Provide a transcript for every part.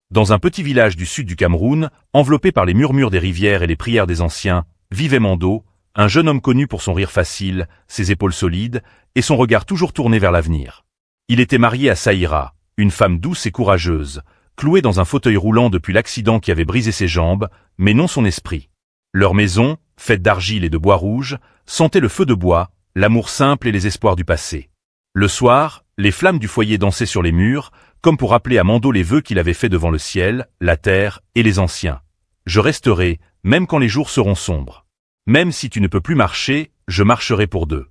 Dans un petit village du sud du Cameroun, enveloppé par les murmures des rivières et les prières des anciens, vivait Mando, un jeune homme connu pour son rire facile, ses épaules solides, et son regard toujours tourné vers l'avenir. Il était marié à Saïra, une femme douce et courageuse, clouée dans un fauteuil roulant depuis l'accident qui avait brisé ses jambes, mais non son esprit. Leur maison, faite d'argile et de bois rouge, sentait le feu de bois, l'amour simple et les espoirs du passé. Le soir, les flammes du foyer dansaient sur les murs, comme pour rappeler à Mando les vœux qu'il avait faits devant le ciel, la terre et les anciens. Je resterai, même quand les jours seront sombres. Même si tu ne peux plus marcher, je marcherai pour deux.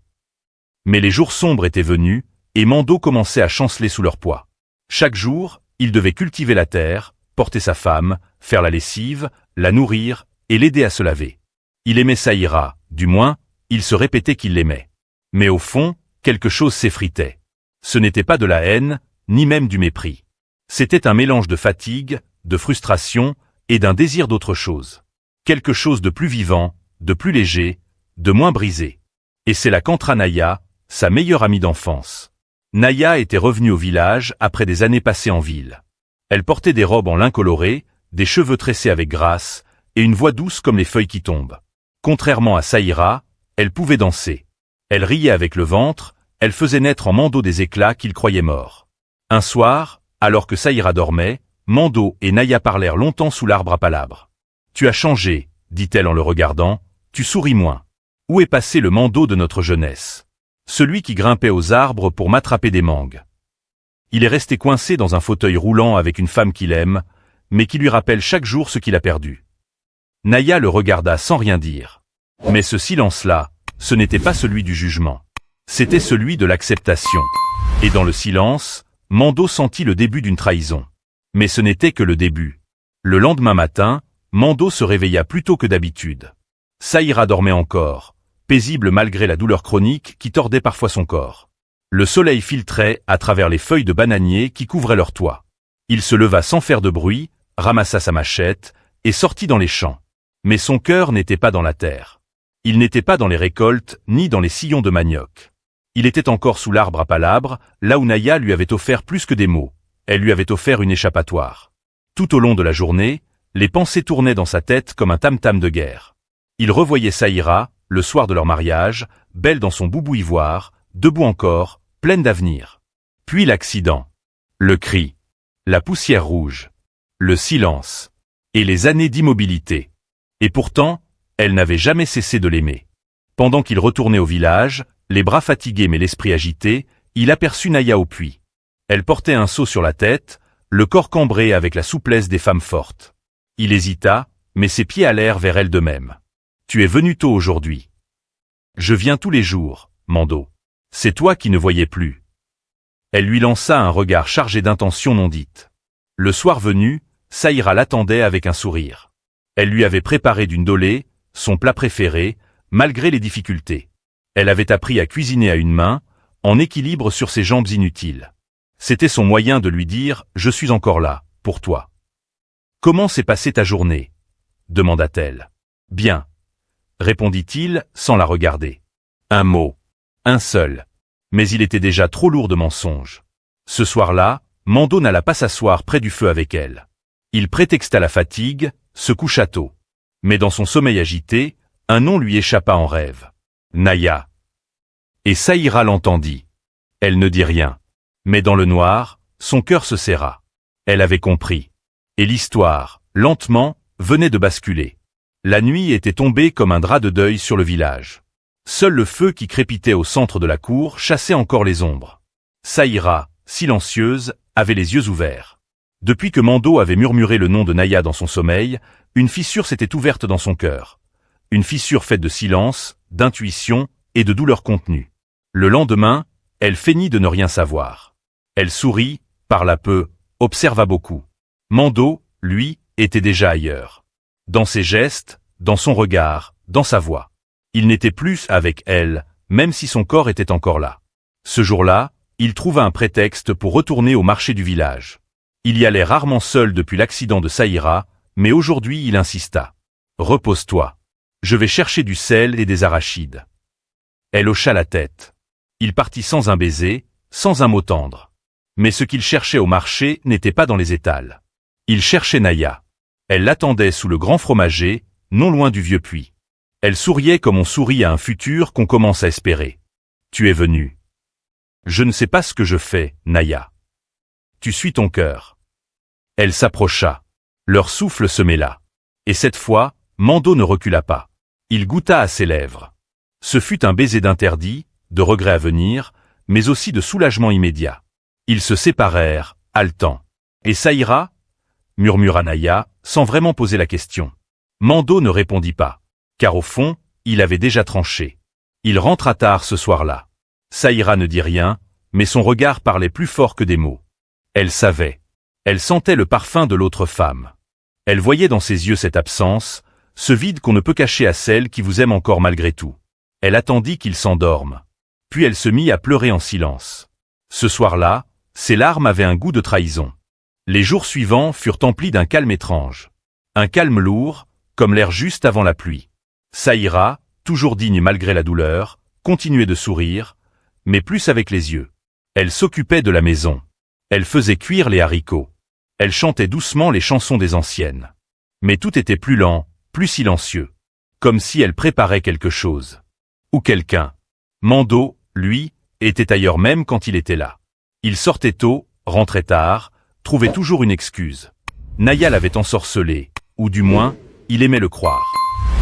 Mais les jours sombres étaient venus, et Mando commençait à chanceler sous leur poids. Chaque jour, il devait cultiver la terre, porter sa femme, faire la lessive, la nourrir, et l'aider à se laver. Il aimait Saïra, du moins, il se répétait qu'il l'aimait. Mais au fond, quelque chose s'effritait. Ce n'était pas de la haine, ni même du mépris. C'était un mélange de fatigue, de frustration, et d'un désir d'autre chose. Quelque chose de plus vivant, de plus léger, de moins brisé. Et c'est là qu'entra Naya, sa meilleure amie d'enfance. Naya était revenue au village après des années passées en ville. Elle portait des robes en lin coloré, des cheveux tressés avec grâce, et une voix douce comme les feuilles qui tombent. Contrairement à Saïra, elle pouvait danser. Elle riait avec le ventre, elle faisait naître en Mando des éclats qu'il croyait morts. Un soir, alors que Saïra dormait, Mando et Naya parlèrent longtemps sous l'arbre à palabres. « Tu as changé, dit-elle en le regardant, tu souris moins. Où est passé le Mando de notre jeunesse? Celui qui grimpait aux arbres pour m'attraper des mangues. Il est resté coincé dans un fauteuil roulant avec une femme qu'il aime, mais qui lui rappelle chaque jour ce qu'il a perdu. » Naya le regarda sans rien dire. Mais ce silence-là, ce n'était pas celui du jugement. C'était celui de l'acceptation. Et dans le silence, Mando sentit le début d'une trahison. Mais ce n'était que le début. Le lendemain matin, Mando se réveilla plus tôt que d'habitude. Saïra dormait encore, paisible malgré la douleur chronique qui tordait parfois son corps. Le soleil filtrait à travers les feuilles de bananier qui couvraient leur toit. Il se leva sans faire de bruit, ramassa sa machette, et sortit dans les champs. Mais son cœur n'était pas dans la terre. Il n'était pas dans les récoltes, ni dans les sillons de manioc. Il était encore sous l'arbre à palabres, là où Naya lui avait offert plus que des mots. Elle lui avait offert une échappatoire. Tout au long de la journée, les pensées tournaient dans sa tête comme un tam-tam de guerre. Il revoyait Saïra, le soir de leur mariage, belle dans son boubou ivoire, debout encore, pleine d'avenir. Puis l'accident. Le cri. La poussière rouge. Le silence. Et les années d'immobilité. Et pourtant, elle n'avait jamais cessé de l'aimer. Pendant qu'il retournait au village, les bras fatigués mais l'esprit agité, il aperçut Naya au puits. Elle portait un seau sur la tête, le corps cambré avec la souplesse des femmes fortes. Il hésita, mais ses pieds allèrent vers elle de même. « Tu es venu tôt aujourd'hui. »« Je viens tous les jours, Mando. C'est toi qui ne voyais plus. » Elle lui lança un regard chargé d'intentions non dites. Le soir venu, Saïra l'attendait avec un sourire. Elle lui avait préparé d'une dolée, son plat préféré, malgré les difficultés. Elle avait appris à cuisiner à une main, en équilibre sur ses jambes inutiles. C'était son moyen de lui dire « Je suis encore là, pour toi. » « Comment s'est passée ta journée ?» demanda-t-elle. « Bien. » répondit-il sans la regarder. Un mot. Un seul. Mais il était déjà trop lourd de mensonges. Ce soir-là, Mando n'alla pas s'asseoir près du feu avec elle. Il prétexta la fatigue, se coucha tôt. Mais dans son sommeil agité, un nom lui échappa en rêve. Naya. Et Saïra l'entendit. Elle ne dit rien. Mais dans le noir, son cœur se serra. Elle avait compris. Et l'histoire, lentement, venait de basculer. La nuit était tombée comme un drap de deuil sur le village. Seul le feu qui crépitait au centre de la cour chassait encore les ombres. Saïra, silencieuse, avait les yeux ouverts. Depuis que Mando avait murmuré le nom de Naya dans son sommeil, une fissure s'était ouverte dans son cœur. Une fissure faite de silence, d'intuition et de douleur contenue. Le lendemain, elle feignit de ne rien savoir. Elle sourit, parla peu, observa beaucoup. Mando, lui, était déjà ailleurs. Dans ses gestes, dans son regard, dans sa voix. Il n'était plus avec elle, même si son corps était encore là. Ce jour-là, il trouva un prétexte pour retourner au marché du village. Il y allait rarement seul depuis l'accident de Saïra, mais aujourd'hui il insista. « Repose-toi. Je vais chercher du sel et des arachides. » Elle hocha la tête. Il partit sans un baiser, sans un mot tendre. Mais ce qu'il cherchait au marché n'était pas dans les étals. Il cherchait Naya. Elle l'attendait sous le grand fromager, non loin du vieux puits. Elle souriait comme on sourit à un futur qu'on commence à espérer. Tu es venu. Je ne sais pas ce que je fais, Naya. Tu suis ton cœur. Elle s'approcha. Leur souffle se mêla. Et cette fois, Mando ne recula pas. Il goûta à ses lèvres. Ce fut un baiser d'interdit, de regret à venir, mais aussi de soulagement immédiat. Ils se séparèrent, haletants. Et ça ira? Murmura Naya, sans vraiment poser la question. Mando ne répondit pas, car au fond, il avait déjà tranché. Il rentra tard ce soir-là. Saïra ne dit rien, mais son regard parlait plus fort que des mots. Elle savait. Elle sentait le parfum de l'autre femme. Elle voyait dans ses yeux cette absence, ce vide qu'on ne peut cacher à celle qui vous aime encore malgré tout. Elle attendit qu'il s'endorme. Puis elle se mit à pleurer en silence. Ce soir-là, ses larmes avaient un goût de trahison. Les jours suivants furent emplis d'un calme étrange. Un calme lourd, comme l'air juste avant la pluie. Saïra, toujours digne malgré la douleur, continuait de sourire, mais plus avec les yeux. Elle s'occupait de la maison. Elle faisait cuire les haricots. Elle chantait doucement les chansons des anciennes. Mais tout était plus lent, plus silencieux. Comme si elle préparait quelque chose. Ou quelqu'un. Mando, lui, était ailleurs même quand il était là. Il sortait tôt, rentrait tard, trouvait toujours une excuse. Naya l'avait ensorcelé, ou du moins, il aimait le croire.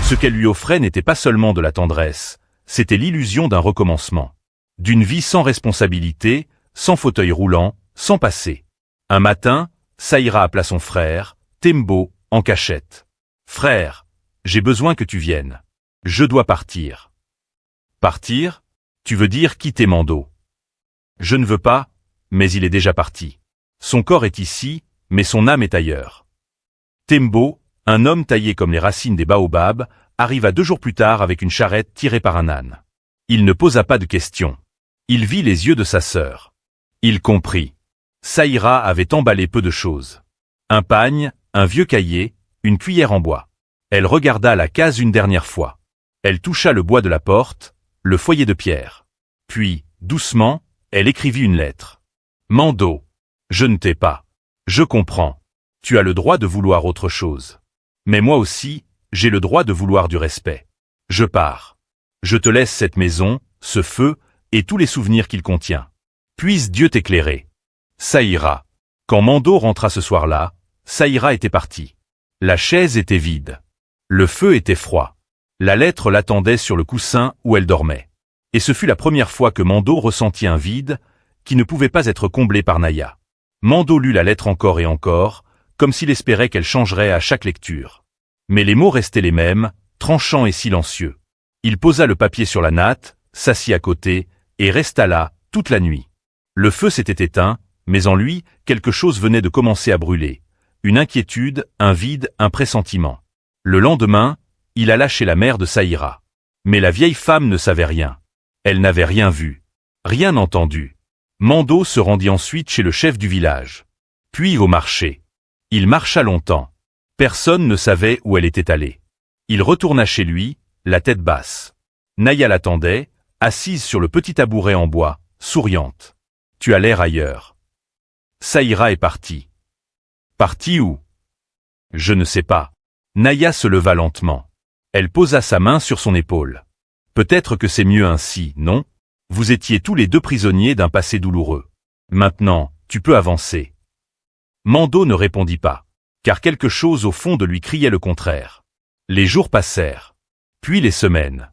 Ce qu'elle lui offrait n'était pas seulement de la tendresse, c'était l'illusion d'un recommencement. D'une vie sans responsabilité, sans fauteuil roulant, sans passé. Un matin, Saïra appela son frère, Tembo, en cachette. « Frère, j'ai besoin que tu viennes. Je dois partir. » « Partir? Tu veux dire quitter Mando? »« Je ne veux pas, mais il est déjà parti. Son corps est ici, mais son âme est ailleurs. » Tembo, un homme taillé comme les racines des baobabs, arriva 2 jours plus tard avec une charrette tirée par un âne. Il ne posa pas de questions. Il vit les yeux de sa sœur. Il comprit. Saïra avait emballé peu de choses. Un pagne, un vieux cahier, une cuillère en bois. Elle regarda la case une dernière fois. Elle toucha le bois de la porte, le foyer de pierre. Puis, doucement, elle écrivit une lettre. « Mando, je ne t'ai pas. Je comprends. Tu as le droit de vouloir autre chose. Mais moi aussi, j'ai le droit de vouloir du respect. Je pars. Je te laisse cette maison, ce feu, et tous les souvenirs qu'il contient. Puisse Dieu t'éclairer. Saïra. » Quand Mando rentra ce soir-là, Saïra était partie. La chaise était vide. Le feu était froid. La lettre l'attendait sur le coussin où elle dormait. Et ce fut la première fois que Mando ressentit un vide qui ne pouvait pas être comblé par Naya. Mando lut la lettre encore et encore, comme s'il espérait qu'elle changerait à chaque lecture. Mais les mots restaient les mêmes, tranchants et silencieux. Il posa le papier sur la natte, s'assit à côté, et resta là, toute la nuit. Le feu s'était éteint, mais en lui, quelque chose venait de commencer à brûler. Une inquiétude, un vide, un pressentiment. Le lendemain, il alla chez la mère de Saïra. Mais la vieille femme ne savait rien. Elle n'avait rien vu, rien entendu. Mando se rendit ensuite chez le chef du village. Puis au marché. Il marcha longtemps. Personne ne savait où elle était allée. Il retourna chez lui, la tête basse. Naya l'attendait, assise sur le petit tabouret en bois, souriante. « Tu as l'air ailleurs. » Saïra est partie. Partie où? Je ne sais pas. Naya se leva lentement. Elle posa sa main sur son épaule. Peut-être que c'est mieux ainsi, non? Vous étiez tous les deux prisonniers d'un passé douloureux. Maintenant, tu peux avancer. Mando ne répondit pas, car quelque chose au fond de lui criait le contraire. Les jours passèrent. Puis les semaines.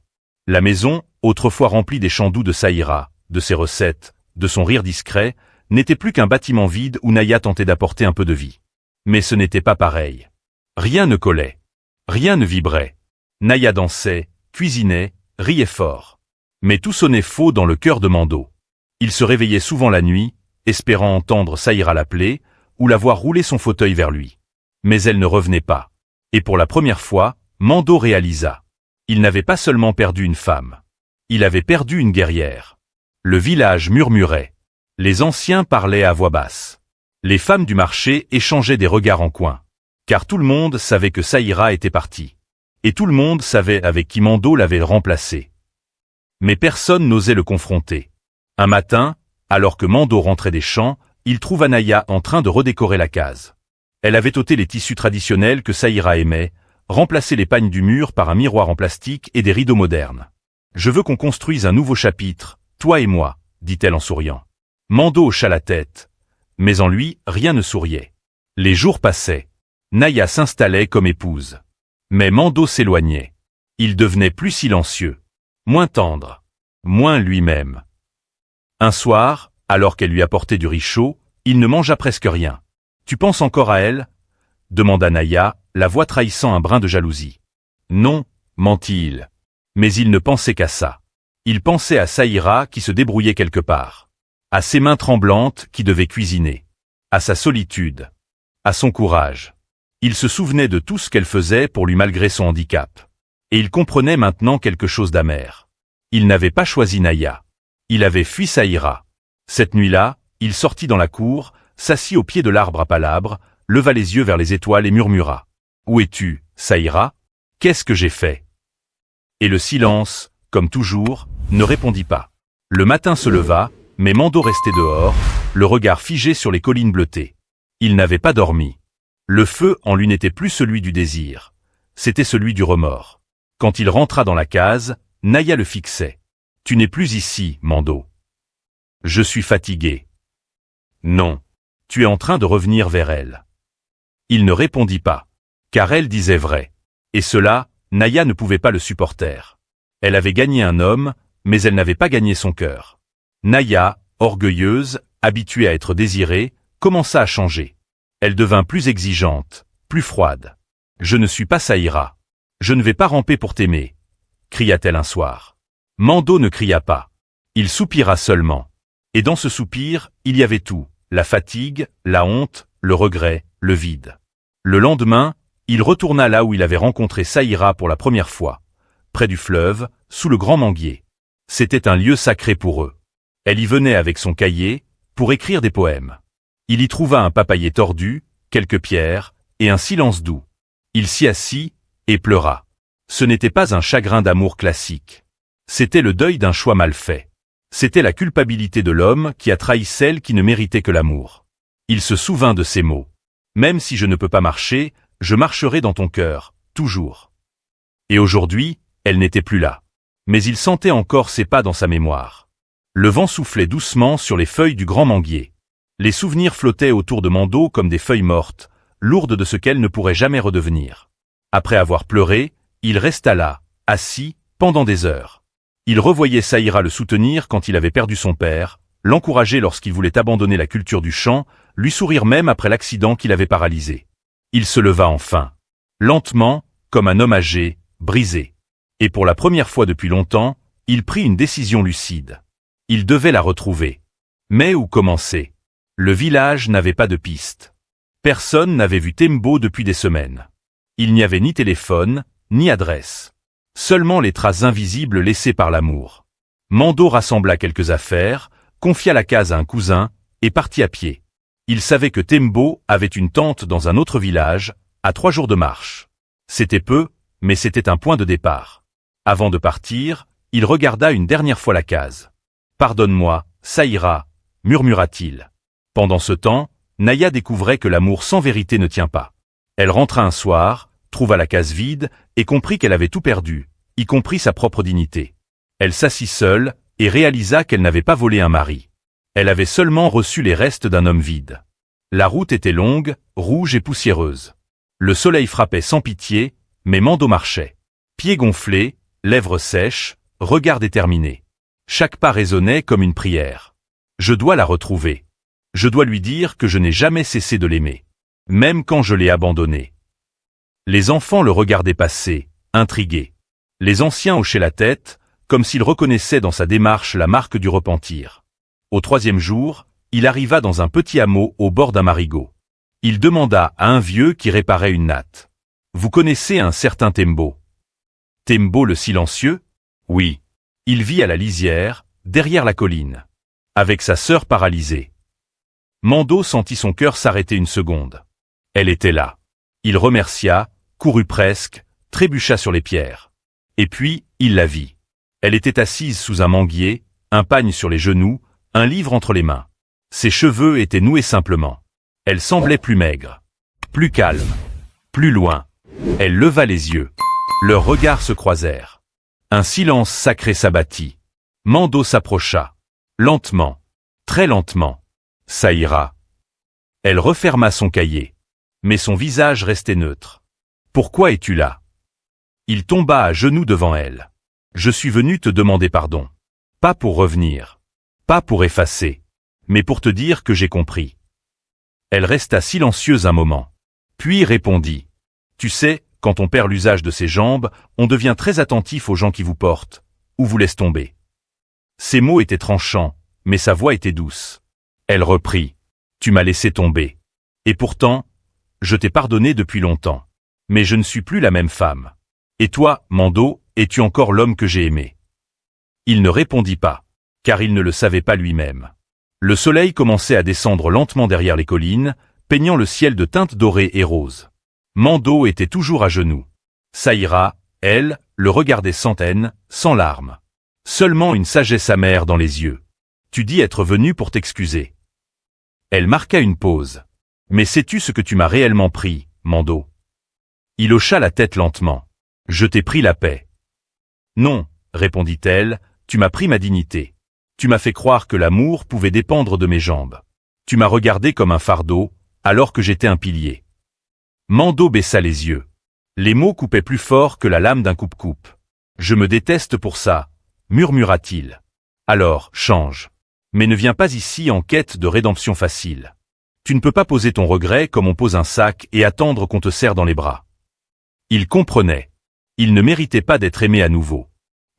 La maison, autrefois remplie des chants doux de Saïra, de ses recettes, de son rire discret, n'était plus qu'un bâtiment vide où Naya tentait d'apporter un peu de vie. Mais ce n'était pas pareil. Rien ne collait. Rien ne vibrait. Naya dansait, cuisinait, riait fort. Mais tout sonnait faux dans le cœur de Mando. Il se réveillait souvent la nuit, espérant entendre Saïra l'appeler, ou la voir rouler son fauteuil vers lui. Mais elle ne revenait pas. Et pour la première fois, Mando réalisa. Il n'avait pas seulement perdu une femme. Il avait perdu une guerrière. Le village murmurait. Les anciens parlaient à voix basse. Les femmes du marché échangeaient des regards en coin. Car tout le monde savait que Saïra était partie. Et tout le monde savait avec qui Mando l'avait remplacé. Mais personne n'osait le confronter. Un matin, alors que Mando rentrait des champs, il trouva Naya en train de redécorer la case. Elle avait ôté les tissus traditionnels que Saïra aimait, remplacé les pagnes du mur par un miroir en plastique et des rideaux modernes. « Je veux qu'on construise un nouveau chapitre, toi et moi, » dit-elle en souriant. Mando hocha la tête, mais en lui, rien ne souriait. Les jours passaient. Naya s'installait comme épouse. Mais Mando s'éloignait. Il devenait plus silencieux, moins tendre, moins lui-même. Un soir, alors qu'elle lui apportait du riz chaud, il ne mangea presque rien. « Tu penses encore à elle ?» demanda Naya, la voix trahissant un brin de jalousie. « Non, mentit-il. Mais il ne pensait qu'à ça. Il pensait à Saïra qui se débrouillait quelque part, à ses mains tremblantes qui devaient cuisiner, à sa solitude, à son courage. Il se souvenait de tout ce qu'elle faisait pour lui malgré son handicap. Et il comprenait maintenant quelque chose d'amer. Il n'avait pas choisi Naya. Il avait fui Saïra. Cette nuit-là, il sortit dans la cour, s'assit au pied de l'arbre à palabres, leva les yeux vers les étoiles et murmura. « Où es-tu, Saïra? Qu'est-ce que j'ai fait ?» Et le silence, comme toujours, ne répondit pas. Le matin se leva, mais Mando restait dehors, le regard figé sur les collines bleutées. Il n'avait pas dormi. Le feu en lui n'était plus celui du désir, c'était celui du remords. Quand il rentra dans la case, Naya le fixait. « Tu n'es plus ici, Mando. »« Je suis fatigué. »« Non. Tu es en train de revenir vers elle. » Il ne répondit pas, car elle disait vrai. Et cela, Naya ne pouvait pas le supporter. Elle avait gagné un homme, mais elle n'avait pas gagné son cœur. Naya, orgueilleuse, habituée à être désirée, commença à changer. Elle devint plus exigeante, plus froide. « Je ne suis pas Saïra. Je ne vais pas ramper pour t'aimer, » cria-t-elle un soir. Mando ne cria pas. Il soupira seulement. Et dans ce soupir, il y avait tout, la fatigue, la honte, le regret, le vide. Le lendemain, il retourna là où il avait rencontré Saïra pour la première fois, près du fleuve, sous le grand manguier. C'était un lieu sacré pour eux. Elle y venait avec son cahier, pour écrire des poèmes. Il y trouva un papayer tordu, quelques pierres, et un silence doux. Il s'y assit, et pleura. Ce n'était pas un chagrin d'amour classique. C'était le deuil d'un choix mal fait. C'était la culpabilité de l'homme qui a trahi celle qui ne méritait que l'amour. Il se souvint de ces mots. « Même si je ne peux pas marcher, je marcherai dans ton cœur, toujours. » Et aujourd'hui, elle n'était plus là. Mais il sentait encore ses pas dans sa mémoire. Le vent soufflait doucement sur les feuilles du grand manguier. Les souvenirs flottaient autour de Mando comme des feuilles mortes, lourdes de ce qu'elle ne pourrait jamais redevenir. Après avoir pleuré, il resta là, assis, pendant des heures. Il revoyait Saïra le soutenir quand il avait perdu son père, l'encourager lorsqu'il voulait abandonner la culture du chant, lui sourire même après l'accident qui l'avait paralysé. Il se leva enfin. Lentement, comme un homme âgé, brisé. Et pour la première fois depuis longtemps, il prit une décision lucide. Il devait la retrouver. Mais où commencer? Le village n'avait pas de piste. Personne n'avait vu Tembo depuis des semaines. Il n'y avait ni téléphone, ni adresse. Seulement les traces invisibles laissées par l'amour. Mando rassembla quelques affaires, confia la case à un cousin, et partit à pied. Il savait que Tembo avait une tante dans un autre village, à 3 jours de marche. C'était peu, mais c'était un point de départ. Avant de partir, il regarda une dernière fois la case. « Pardonne-moi, Saïra » murmura-t-il. Pendant ce temps, Naya découvrait que l'amour sans vérité ne tient pas. Elle rentra un soir, trouva la case vide, et comprit qu'elle avait tout perdu, y compris sa propre dignité. Elle s'assit seule, et réalisa qu'elle n'avait pas volé un mari. Elle avait seulement reçu les restes d'un homme vide. La route était longue, rouge et poussiéreuse. Le soleil frappait sans pitié, mais Mando marchait. Pieds gonflés, lèvres sèches, regard déterminé. Chaque pas résonnait comme une prière. Je dois la retrouver. Je dois lui dire que je n'ai jamais cessé de l'aimer. Même quand je l'ai abandonnée. Les enfants le regardaient passer, intrigués. Les anciens hochaient la tête, comme s'ils reconnaissaient dans sa démarche la marque du repentir. Au 3e jour, il arriva dans un petit hameau au bord d'un marigot. Il demanda à un vieux qui réparait une natte. « Vous connaissez un certain Tembo ?» Tembo le silencieux ? Oui. Il vit à la lisière, derrière la colline, avec sa sœur paralysée. Mando sentit son cœur s'arrêter une seconde. Elle était là. Il remercia, courut presque, trébucha sur les pierres. Et puis, il la vit. Elle était assise sous un manguier, un pagne sur les genoux, un livre entre les mains. Ses cheveux étaient noués simplement. Elle semblait plus maigre. Plus calme. Plus loin. Elle leva les yeux. Leurs regards se croisèrent. Un silence sacré s'abattit. Mando s'approcha. Lentement. Très lentement. Ça ira. Elle referma son cahier. Mais son visage restait neutre. Pourquoi es-tu là? Il tomba à genoux devant elle. Je suis venu te demander pardon. Pas pour revenir. Pas pour effacer. Mais pour te dire que j'ai compris. Elle resta silencieuse un moment. Puis répondit. Tu sais, quand on perd l'usage de ses jambes, on devient très attentif aux gens qui vous portent, ou vous laissent tomber. Ses mots étaient tranchants, mais sa voix était douce. Elle reprit. Tu m'as laissé tomber. Et pourtant, je t'ai pardonné depuis longtemps. Mais je ne suis plus la même femme. Et toi, Mando, es-tu encore l'homme que j'ai aimé? Il ne répondit pas, car il ne le savait pas lui-même. Le soleil commençait à descendre lentement derrière les collines, peignant le ciel de teintes dorées et roses. Mando était toujours à genoux. Saïra, elle, le regardait sans haine, sans larmes. Seulement une sagesse amère dans les yeux. Tu dis être venu pour t'excuser. Elle marqua une pause. Mais sais-tu ce que tu m'as réellement pris, Mando? Il hocha la tête lentement. Je t'ai pris la paix. Non, répondit-elle, tu m'as pris ma dignité. Tu m'as fait croire que l'amour pouvait dépendre de mes jambes. Tu m'as regardé comme un fardeau, alors que j'étais un pilier. Mando baissa les yeux. Les mots coupaient plus fort que la lame d'un coupe-coupe. Je me déteste pour ça, murmura-t-il. Alors, change. Mais ne viens pas ici en quête de rédemption facile. Tu ne peux pas poser ton regret comme on pose un sac et attendre qu'on te serre dans les bras. Il comprenait. Il ne méritait pas d'être aimé à nouveau.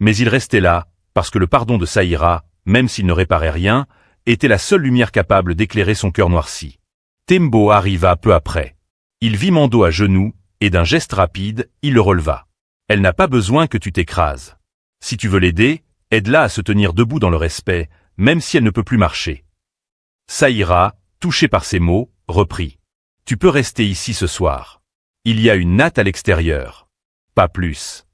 Mais il restait là, parce que le pardon de Saïra, même s'il ne réparait rien, était la seule lumière capable d'éclairer son cœur noirci. Tembo arriva peu après. Il vit Mando à genoux, et d'un geste rapide, il le releva. Elle n'a pas besoin que tu t'écrases. Si tu veux l'aider, aide-la à se tenir debout dans le respect, même si elle ne peut plus marcher. Saïra, touché par ces mots, reprit. Tu peux rester ici ce soir. Il y a une natte à l'extérieur. Pas plus.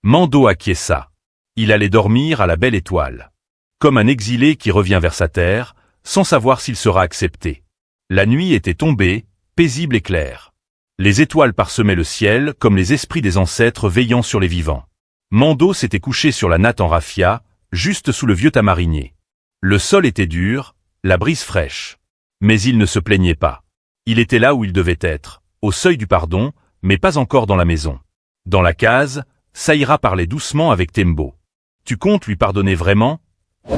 Mando acquiesça. Il allait dormir à la belle étoile. Comme un exilé qui revient vers sa terre, sans savoir s'il sera accepté. La nuit était tombée, paisible et claire. Les étoiles parsemaient le ciel comme les esprits des ancêtres veillant sur les vivants. Mando s'était couché sur la natte en raffia, juste sous le vieux tamarinier. Le sol était dur, la brise fraîche. Mais il ne se plaignait pas. Il était là où il devait être, au seuil du pardon, mais pas encore dans la maison. Dans la case, Saïra parlait doucement avec Tembo. « Tu comptes lui pardonner vraiment ?»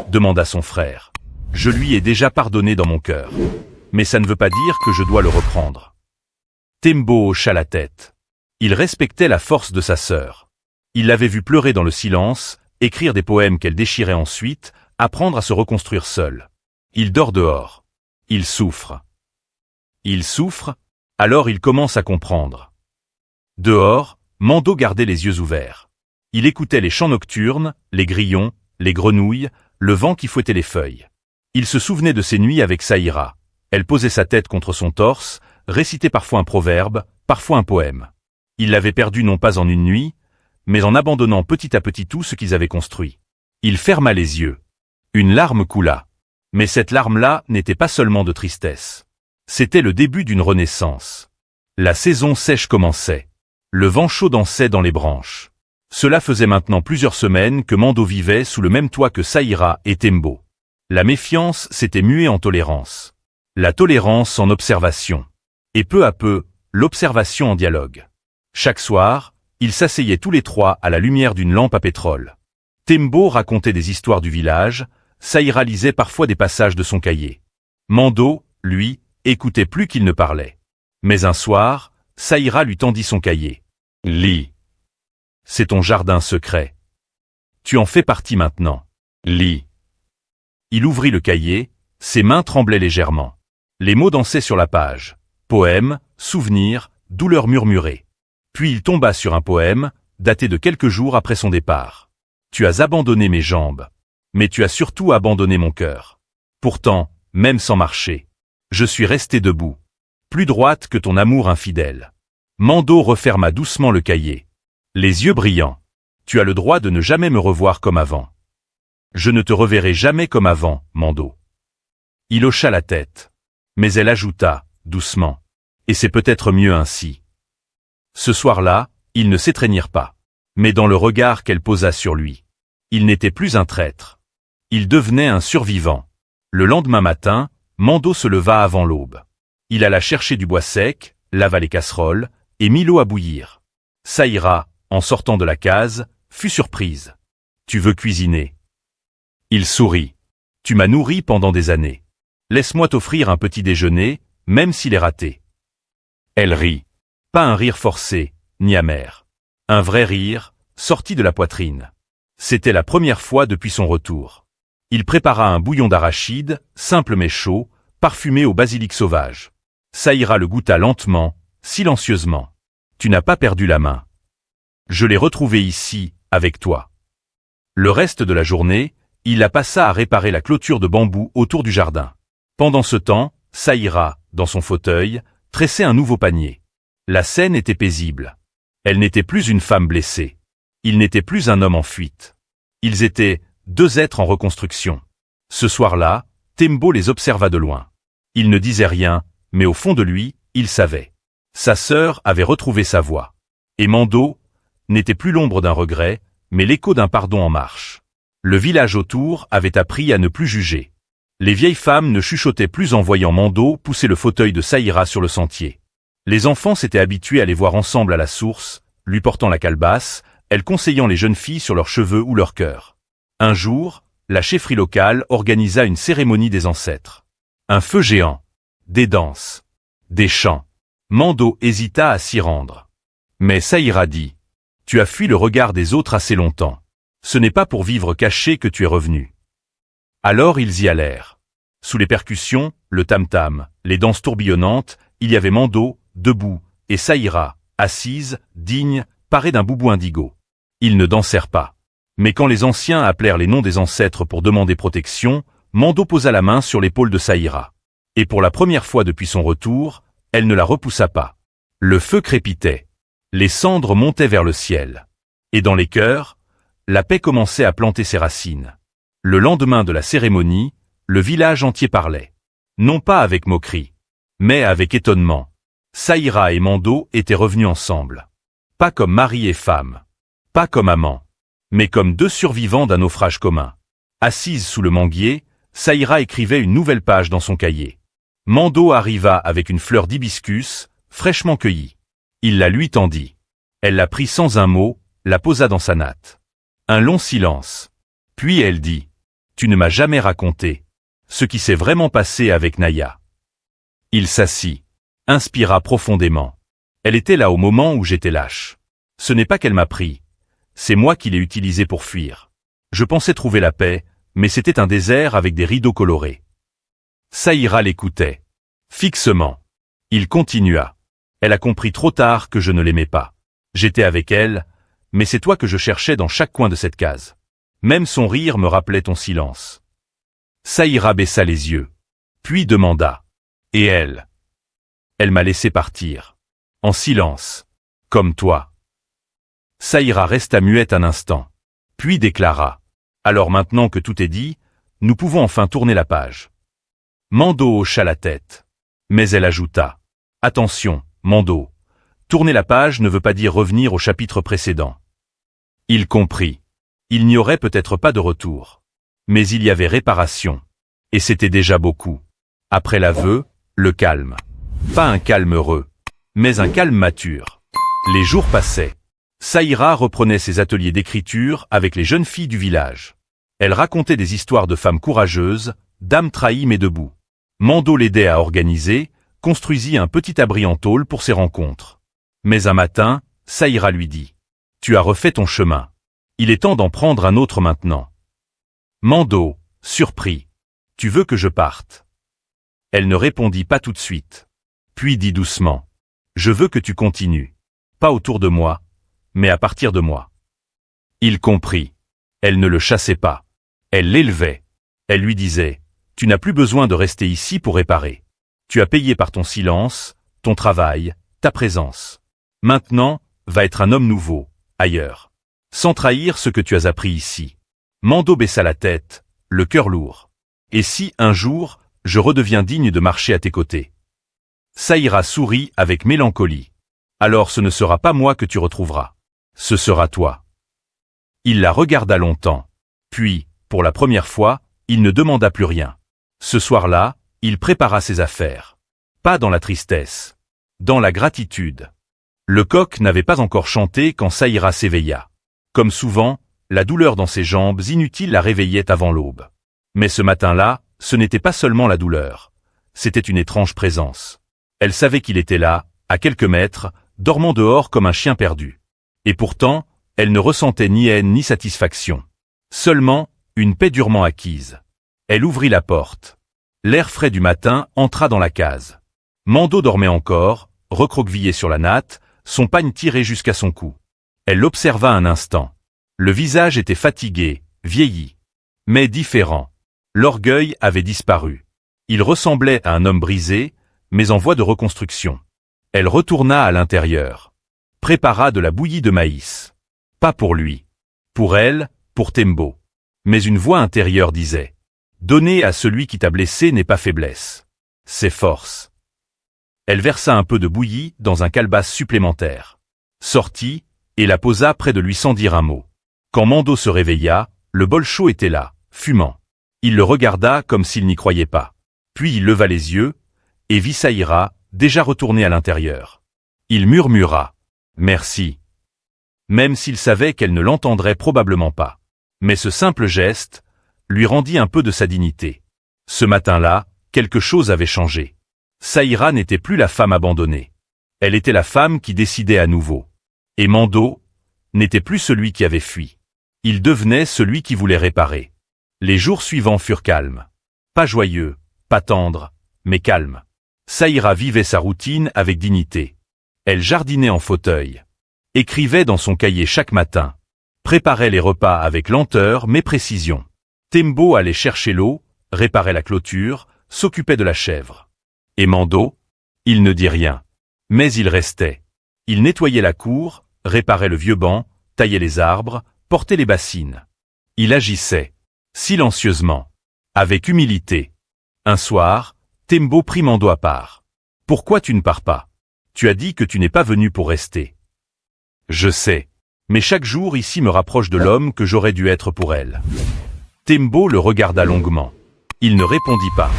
demanda son frère. « Je lui ai déjà pardonné dans mon cœur. Mais ça ne veut pas dire que je dois le reprendre. » Tembo hocha la tête. Il respectait la force de sa sœur. Il l'avait vue pleurer dans le silence, écrire des poèmes qu'elle déchirait ensuite, apprendre à se reconstruire seule. Il dort dehors. Il souffre. Il souffre, alors il commence à comprendre. Dehors, Mando gardait les yeux ouverts. Il écoutait les chants nocturnes, les grillons, les grenouilles, le vent qui fouettait les feuilles. Il se souvenait de ses nuits avec Saïra. Elle posait sa tête contre son torse, récitait parfois un proverbe, parfois un poème. Il l'avait perdue non pas en une nuit, mais en abandonnant petit à petit tout ce qu'ils avaient construit. Il ferma les yeux. Une larme coula. Mais cette larme-là n'était pas seulement de tristesse. C'était le début d'une renaissance. La saison sèche commençait. Le vent chaud dansait dans les branches. Cela faisait maintenant plusieurs semaines que Mando vivait sous le même toit que Saïra et Tembo. La méfiance s'était muée en tolérance. La tolérance en observation. Et peu à peu, l'observation en dialogue. Chaque soir, ils s'asseyaient tous les trois à la lumière d'une lampe à pétrole. Tembo racontait des histoires du village, Saïra lisait parfois des passages de son cahier. Mando, lui, écoutait plus qu'il ne parlait. Mais un soir, Saïra lui tendit son cahier. « Lis. C'est ton jardin secret. Tu en fais partie maintenant. Lis. » Il ouvrit le cahier, ses mains tremblaient légèrement. Les mots dansaient sur la page. Poème, souvenir, douleur murmurée. Puis il tomba sur un poème, daté de quelques jours après son départ. « Tu as abandonné mes jambes. Mais tu as surtout abandonné mon cœur. Pourtant, même sans marcher, je suis restée debout. Plus droite que ton amour infidèle. » Mando referma doucement le cahier. Les yeux brillants. « Tu as le droit de ne jamais me revoir comme avant. » « Je ne te reverrai jamais comme avant, Mando. » Il hocha la tête. Mais elle ajouta, doucement. « Et c'est peut-être mieux ainsi. Ce soir-là, ils ne s'étreignirent pas. Mais dans le regard qu'elle posa sur lui, il n'était plus un traître. Il devenait un survivant. Le lendemain matin, Mando se leva avant l'aube. Il alla chercher du bois sec, lava les casseroles, et mit l'eau à bouillir. Saïra, en sortant de la case, fut surprise. « Tu veux cuisiner ?» Il sourit. « Tu m'as nourri pendant des années. Laisse-moi t'offrir un petit déjeuner, même s'il est raté. » Elle rit. Pas un rire forcé, ni amer. Un vrai rire, sorti de la poitrine. C'était la première fois depuis son retour. Il prépara un bouillon d'arachide, simple mais chaud, parfumé au basilic sauvage. Saïra le goûta lentement, silencieusement. « Tu n'as pas perdu la main. Je l'ai retrouvé ici, avec toi. » Le reste de la journée, il la passa à réparer la clôture de bambou autour du jardin. Pendant ce temps, Saïra, dans son fauteuil, tressait un nouveau panier. La scène était paisible. Elle n'était plus une femme blessée. Il n'était plus un homme en fuite. Ils étaient deux êtres en reconstruction. Ce soir-là, Tembo les observa de loin. Il ne disait rien, mais au fond de lui, il savait. Sa sœur avait retrouvé sa voix. Et Mando n'était plus l'ombre d'un regret, mais l'écho d'un pardon en marche. Le village autour avait appris à ne plus juger. Les vieilles femmes ne chuchotaient plus en voyant Mando pousser le fauteuil de Saïra sur le sentier. Les enfants s'étaient habitués à les voir ensemble à la source, lui portant la calebasse, elle conseillant les jeunes filles sur leurs cheveux ou leur cœur. Un jour, la chefferie locale organisa une cérémonie des ancêtres. Un feu géant, des danses, des chants. Mando hésita à s'y rendre. Mais Saïra dit « Tu as fui le regard des autres assez longtemps. Ce n'est pas pour vivre caché que tu es revenu. » Alors ils y allèrent. Sous les percussions, le tam-tam, les danses tourbillonnantes, il y avait Mando, debout, et Saïra, assise, digne, parée d'un boubou indigo. Ils ne dansèrent pas. Mais quand les anciens appelèrent les noms des ancêtres pour demander protection, Mando posa la main sur l'épaule de Saïra. Et pour la première fois depuis son retour, elle ne la repoussa pas. Le feu crépitait. Les cendres montaient vers le ciel. Et dans les cœurs, la paix commençait à planter ses racines. Le lendemain de la cérémonie, le village entier parlait. Non pas avec moquerie, mais avec étonnement. Saïra et Mando étaient revenus ensemble. Pas comme mari et femme. Pas comme amants. Mais comme deux survivants d'un naufrage commun. Assise sous le manguier, Saïra écrivait une nouvelle page dans son cahier. Mando arriva avec une fleur d'hibiscus, fraîchement cueillie. Il la lui tendit. Elle la prit sans un mot, la posa dans sa natte. Un long silence. Puis elle dit « Tu ne m'as jamais raconté ce qui s'est vraiment passé avec Naya. » Il s'assit, inspira profondément. Elle était là au moment où j'étais lâche. Ce n'est pas qu'elle m'a pris, c'est moi qui l'ai utilisée pour fuir. Je pensais trouver la paix, mais c'était un désert avec des rideaux colorés. Saïra l'écoutait, fixement. Il continua. Elle a compris trop tard que je ne l'aimais pas. J'étais avec elle, mais c'est toi que je cherchais dans chaque coin de cette case. Même son rire me rappelait ton silence. Saïra baissa les yeux, puis demanda. Et elle? Elle m'a laissé partir. En silence. Comme toi. Saïra resta muette un instant, puis déclara. Alors maintenant que tout est dit, nous pouvons enfin tourner la page. Mando hocha la tête. Mais elle ajouta. Attention, Mando. Tourner la page ne veut pas dire revenir au chapitre précédent. Il comprit. Il n'y aurait peut-être pas de retour. Mais il y avait réparation. Et c'était déjà beaucoup. Après l'aveu, le calme. Pas un calme heureux, mais un calme mature. Les jours passaient. Saïra reprenait ses ateliers d'écriture avec les jeunes filles du village. Elle racontait des histoires de femmes courageuses, d'âmes trahies mais debout. Mando l'aidait à organiser, construisit un petit abri en tôle pour ses rencontres. Mais un matin, Saïra lui dit « Tu as refait ton chemin. Il est temps d'en prendre un autre maintenant. » Mando, surpris. « Tu veux que je parte ?» Elle ne répondit pas tout de suite. Puis dit doucement « Je veux que tu continues. Pas autour de moi, mais à partir de moi. » Il comprit. Elle ne le chassait pas. Elle l'élevait. Elle lui disait « Tu n'as plus besoin de rester ici pour réparer. Tu as payé par ton silence, ton travail, ta présence. Maintenant, va être un homme nouveau, ailleurs. Sans trahir ce que tu as appris ici. » Mando baissa la tête, le cœur lourd. « Et si, un jour, je redeviens digne de marcher à tes côtés ? Saïra sourit avec mélancolie. Alors ce ne sera pas moi que tu retrouveras. Ce sera toi. Il la regarda longtemps. Puis, pour la première fois, il ne demanda plus rien. Ce soir-là, il prépara ses affaires. Pas dans la tristesse. Dans la gratitude. Le coq n'avait pas encore chanté quand Saïra s'éveilla. Comme souvent, la douleur dans ses jambes inutiles la réveillait avant l'aube. Mais ce matin-là, ce n'était pas seulement la douleur. C'était une étrange présence. Elle savait qu'il était là, à quelques mètres, dormant dehors comme un chien perdu. Et pourtant, elle ne ressentait ni haine ni satisfaction. Seulement, une paix durement acquise. Elle ouvrit la porte. L'air frais du matin entra dans la case. Mando dormait encore, recroquevillé sur la natte, son pagne tiré jusqu'à son cou. Elle l'observa un instant. Le visage était fatigué, vieilli. Mais différent. L'orgueil avait disparu. Il ressemblait à un homme brisé, mais en voie de reconstruction. Elle retourna à l'intérieur. Prépara de la bouillie de maïs. Pas pour lui. Pour elle, pour Tembo. Mais une voix intérieure disait « Donner à celui qui t'a blessé n'est pas faiblesse. C'est force. » Elle versa un peu de bouillie dans un calebasse supplémentaire. Sortit, et la posa près de lui sans dire un mot. Quand Mando se réveilla, le bol chaud était là, fumant. Il le regarda comme s'il n'y croyait pas. Puis il leva les yeux, et vit Saïra, déjà retournée à l'intérieur. Il murmura « Merci », même s'il savait qu'elle ne l'entendrait probablement pas. Mais ce simple geste lui rendit un peu de sa dignité. Ce matin-là, quelque chose avait changé. Saïra n'était plus la femme abandonnée. Elle était la femme qui décidait à nouveau. Et Mando n'était plus celui qui avait fui. Il devenait celui qui voulait réparer. Les jours suivants furent calmes. Pas joyeux, pas tendres, mais calmes. Saïra vivait sa routine avec dignité. Elle jardinait en fauteuil. Écrivait dans son cahier chaque matin. Préparait les repas avec lenteur mais précision. Tembo allait chercher l'eau, réparait la clôture, s'occupait de la chèvre. Et Mando, il ne dit rien. Mais il restait. Il nettoyait la cour, réparait le vieux banc, taillait les arbres, portait les bassines. Il agissait. Silencieusement. Avec humilité. Un soir, Tembo prit Mando à part. « Pourquoi tu ne pars pas? Tu as dit que tu n'es pas venu pour rester. » « Je sais. Mais chaque jour ici me rapproche de l'homme que j'aurais dû être pour elle. » Tembo le regarda longuement. Il ne répondit pas.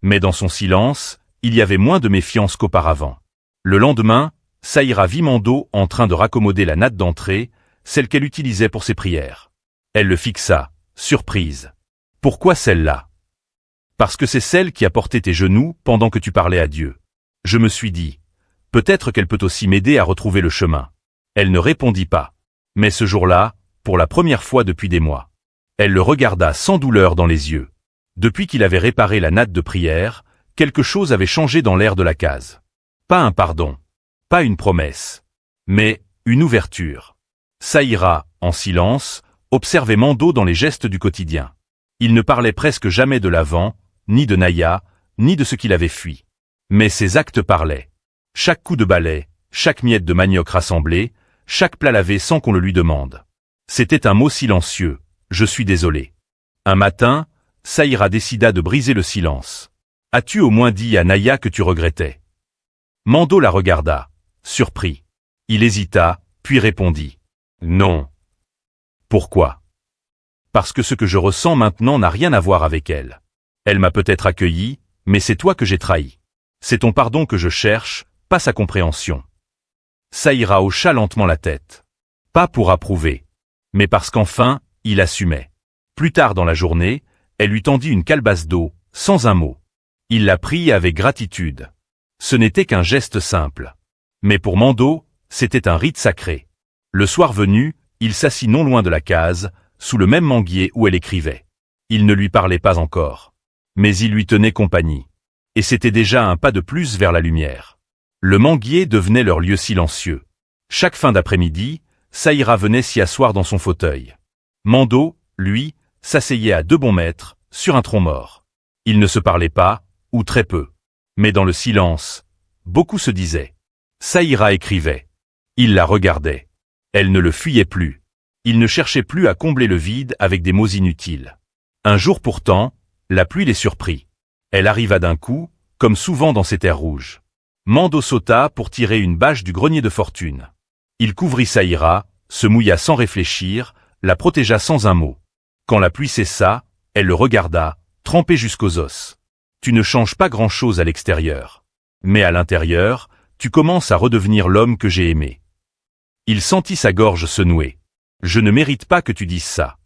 Mais dans son silence, il y avait moins de méfiance qu'auparavant. Le lendemain, Saïra vit Mando en train de raccommoder la natte d'entrée, celle qu'elle utilisait pour ses prières. Elle le fixa, surprise. « Pourquoi celle-là? » « Parce que c'est celle qui a porté tes genoux pendant que tu parlais à Dieu. » Je me suis dit, peut-être qu'elle peut aussi m'aider à retrouver le chemin. Elle ne répondit pas. Mais ce jour-là, pour la première fois depuis des mois, elle le regarda sans douleur dans les yeux. Depuis qu'il avait réparé la natte de prière, quelque chose avait changé dans l'air de la case. Pas un pardon, pas une promesse, mais une ouverture. Saïra, en silence, observait Mando dans les gestes du quotidien. Il ne parlait presque jamais de l'avant, ni de Naya, ni de ce qu'il avait fui. Mais ses actes parlaient. Chaque coup de balai, chaque miette de manioc rassemblée, chaque plat lavé sans qu'on le lui demande. C'était un mot silencieux, « Je suis désolé ». Un matin, Saïra décida de briser le silence. « As-tu au moins dit à Naya que tu regrettais ?» Mando la regarda, surpris. Il hésita, puis répondit. « Non. » « Pourquoi ? » « Parce que ce que je ressens maintenant n'a rien à voir avec elle. Elle m'a peut-être accueilli, mais c'est toi que j'ai trahi. C'est ton pardon que je cherche, pas sa compréhension. » Saïra hocha lentement la tête. Pas pour approuver, mais parce qu'enfin, il assumait. Plus tard dans la journée, elle lui tendit une calebasse d'eau, sans un mot. Il la prit avec gratitude. Ce n'était qu'un geste simple. Mais pour Mando, c'était un rite sacré. Le soir venu, il s'assit non loin de la case, sous le même manguier où elle écrivait. Il ne lui parlait pas encore. Mais il lui tenait compagnie. Et c'était déjà un pas de plus vers la lumière. Le manguier devenait leur lieu silencieux. Chaque fin d'après-midi, Saïra venait s'y asseoir dans son fauteuil. Mando, lui, s'asseyait à 2 bons mètres, sur un tronc mort. Ils ne se parlaient pas, ou très peu. Mais dans le silence, beaucoup se disaient. Saïra écrivait. Il la regardait. Elle ne le fuyait plus. Il ne cherchait plus à combler le vide avec des mots inutiles. Un jour pourtant, la pluie les surprit. Elle arriva d'un coup, comme souvent dans ces terres rouges. Mando sauta pour tirer une bâche du grenier de fortune. Il couvrit Saïra, se mouilla sans réfléchir, la protégea sans un mot. Quand la pluie cessa, elle le regarda, trempé jusqu'aux os. Tu ne changes pas grand-chose à l'extérieur. Mais à l'intérieur, tu commences à redevenir l'homme que j'ai aimé. Il sentit sa gorge se nouer. Je ne mérite pas que tu dises ça.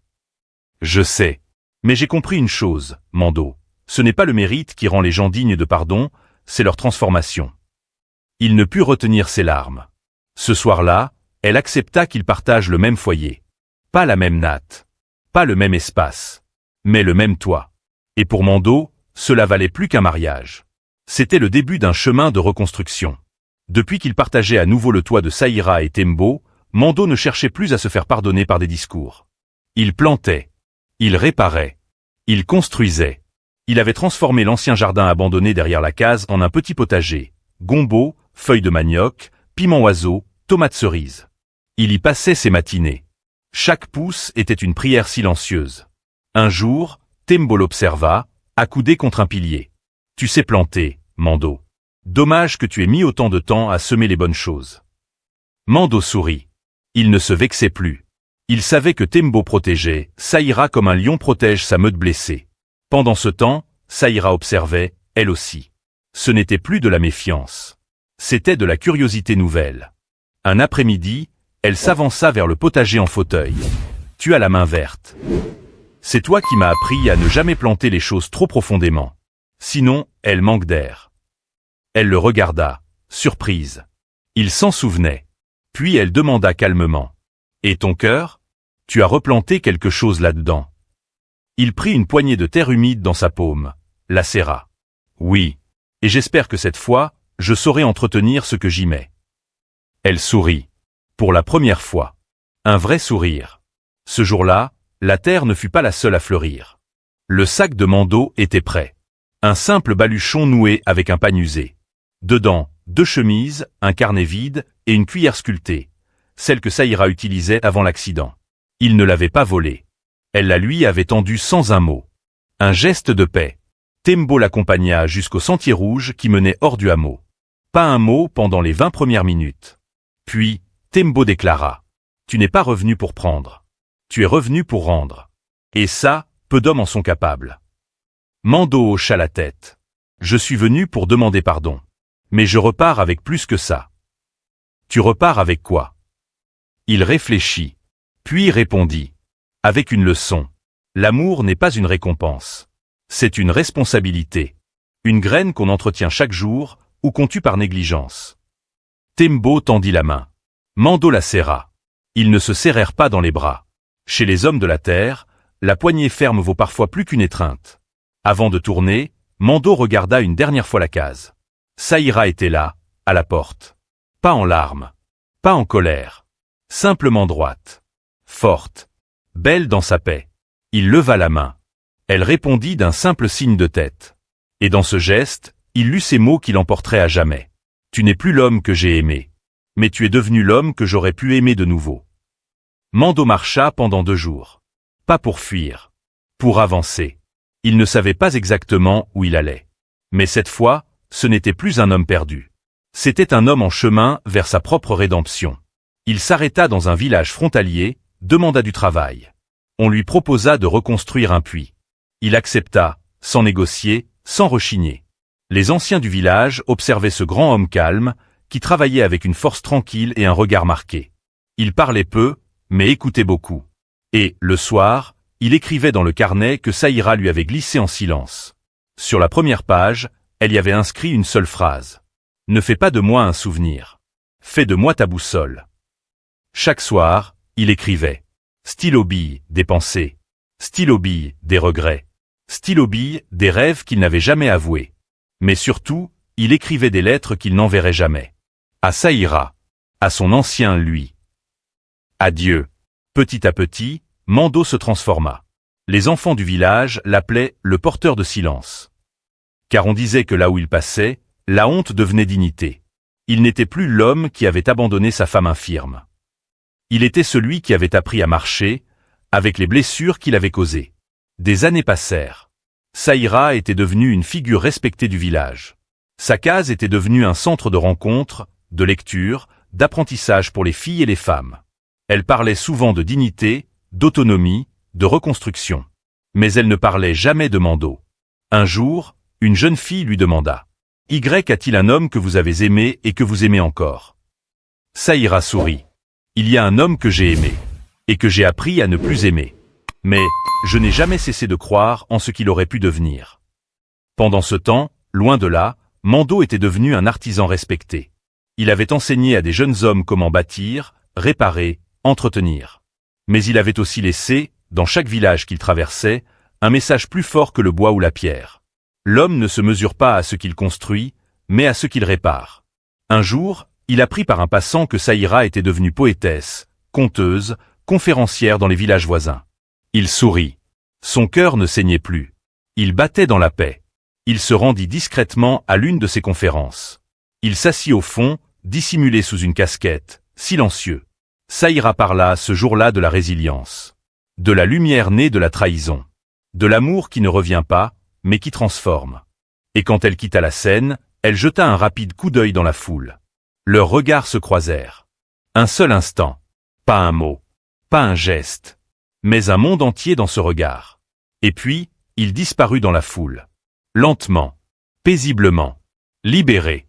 Je sais. Mais j'ai compris une chose, Mando. Ce n'est pas le mérite qui rend les gens dignes de pardon, c'est leur transformation. Il ne put retenir ses larmes. Ce soir-là, elle accepta qu'ils partagent le même foyer. Pas la même natte. Pas le même espace. Mais le même toit. Et pour Mando, cela valait plus qu'un mariage. C'était le début d'un chemin de reconstruction. Depuis qu'il partageait à nouveau le toit de Saïra et Tembo, Mando ne cherchait plus à se faire pardonner par des discours. Il plantait. Il réparait. Il construisait. Il avait transformé l'ancien jardin abandonné derrière la case en un petit potager. Gombo, feuilles de manioc, piment oiseau, tomates cerises. Il y passait ses matinées. Chaque pouce était une prière silencieuse. Un jour, Tembo l'observa, accoudé contre un pilier. « Tu sais planter, Mando. Dommage que tu aies mis autant de temps à semer les bonnes choses. » Mando sourit. Il ne se vexait plus. Il savait que Tembo protégeait Saïra comme un lion protège sa meute blessée. Pendant ce temps, Saïra observait, elle aussi. Ce n'était plus de la méfiance. C'était de la curiosité nouvelle. Un après-midi, elle s'avança vers le potager en fauteuil. « Tu as la main verte. C'est toi qui m'as appris à ne jamais planter les choses trop profondément. Sinon, elles manquent d'air. » Elle le regarda, surprise. Il s'en souvenait. Puis elle demanda calmement. « Et ton cœur? Tu as replanté quelque chose là-dedans. » Il prit une poignée de terre humide dans sa paume, la serra. « Oui, et j'espère que cette fois, je saurai entretenir ce que j'y mets. » Elle sourit. Pour la première fois. Un vrai sourire. Ce jour-là, la terre ne fut pas la seule à fleurir. Le sac de Mando était prêt. Un simple baluchon noué avec un pagne usé. Dedans, 2 chemises, un carnet vide et une cuillère sculptée, celle que Saïra utilisait avant l'accident. Il ne l'avait pas volée. Elle la lui avait tendue sans un mot. Un geste de paix. Tembo l'accompagna jusqu'au sentier rouge qui menait hors du hameau. Pas un mot pendant les 20 premières minutes. Puis, Tembo déclara. « Tu n'es pas revenu pour prendre. Tu es revenu pour rendre. Et ça, peu d'hommes en sont capables. » Mando hocha la tête. « Je suis venu pour demander pardon. Mais je repars avec plus que ça. » « Tu repars avec quoi ?» Il réfléchit. Puis répondit. « Avec une leçon. L'amour n'est pas une récompense. C'est une responsabilité. Une graine qu'on entretient chaque jour ou qu'on tue par négligence. » Tembo tendit la main. Mando la serra. Ils ne se serrèrent pas dans les bras. Chez les hommes de la terre, la poignée ferme vaut parfois plus qu'une étreinte. Avant de tourner, Mando regarda une dernière fois la case. Saïra était là, à la porte. Pas en larmes. Pas en colère. Simplement droite. Forte. Belle dans sa paix. Il leva la main. Elle répondit d'un simple signe de tête. Et dans ce geste, il lut ces mots qui l'emporteraient à jamais. « Tu n'es plus l'homme que j'ai aimé. Mais tu es devenu l'homme que j'aurais pu aimer de nouveau. » Mando marcha pendant 2 jours. Pas pour fuir. Pour avancer. Il ne savait pas exactement où il allait. Mais cette fois, ce n'était plus un homme perdu. C'était un homme en chemin vers sa propre rédemption. Il s'arrêta dans un village frontalier, demanda du travail. On lui proposa de reconstruire un puits. Il accepta, sans négocier, sans rechigner. Les anciens du village observaient ce grand homme calme, qui travaillait avec une force tranquille et un regard marqué. Il parlait peu, mais écoutait beaucoup. Et, le soir, il écrivait dans le carnet que Saïra lui avait glissé en silence. Sur la première page, elle y avait inscrit une seule phrase. « Ne fais pas de moi un souvenir. Fais de moi ta boussole. » Chaque soir, il écrivait. Stylo bille, des pensées. Stylo bille, des regrets. Stylo bille, des rêves qu'il n'avait jamais avoués. Mais surtout, il écrivait des lettres qu'il n'enverrait jamais. À Saïra. À son ancien lui. Adieu. Petit à petit, Mando se transforma. Les enfants du village l'appelaient le porteur de silence. Car on disait que là où il passait, la honte devenait dignité. Il n'était plus l'homme qui avait abandonné sa femme infirme. Il était celui qui avait appris à marcher, avec les blessures qu'il avait causées. Des années passèrent. Saïra était devenue une figure respectée du village. Sa case était devenue un centre de rencontres, de lecture, d'apprentissage pour les filles et les femmes. Elle parlait souvent de dignité, d'autonomie, de reconstruction. Mais elle ne parlait jamais de Mando. Un jour, une jeune fille lui demanda « Y a-t-il un homme que vous avez aimé et que vous aimez encore ?» Saïra sourit. « Il y a un homme que j'ai aimé, et que j'ai appris à ne plus aimer. Mais je n'ai jamais cessé de croire en ce qu'il aurait pu devenir. » Pendant ce temps, loin de là, Mando était devenu un artisan respecté. Il avait enseigné à des jeunes hommes comment bâtir, réparer, entretenir. Mais il avait aussi laissé, dans chaque village qu'il traversait, un message plus fort que le bois ou la pierre. L'homme ne se mesure pas à ce qu'il construit, mais à ce qu'il répare. Un jour, il apprit par un passant que Saïra était devenue poétesse, conteuse, conférencière dans les villages voisins. Il sourit. Son cœur ne saignait plus. Il battait dans la paix. Il se rendit discrètement à l'une de ses conférences. Il s'assit au fond, dissimulé sous une casquette, silencieux. Saïra parla ce jour-là de la résilience. De la lumière née de la trahison. De l'amour qui ne revient pas, mais qui transforme. Et quand elle quitta la scène, elle jeta un rapide coup d'œil dans la foule. Leurs regards se croisèrent. Un seul instant. Pas un mot. Pas un geste. Mais un monde entier dans ce regard. Et puis, il disparut dans la foule. Lentement. Paisiblement. Libéré.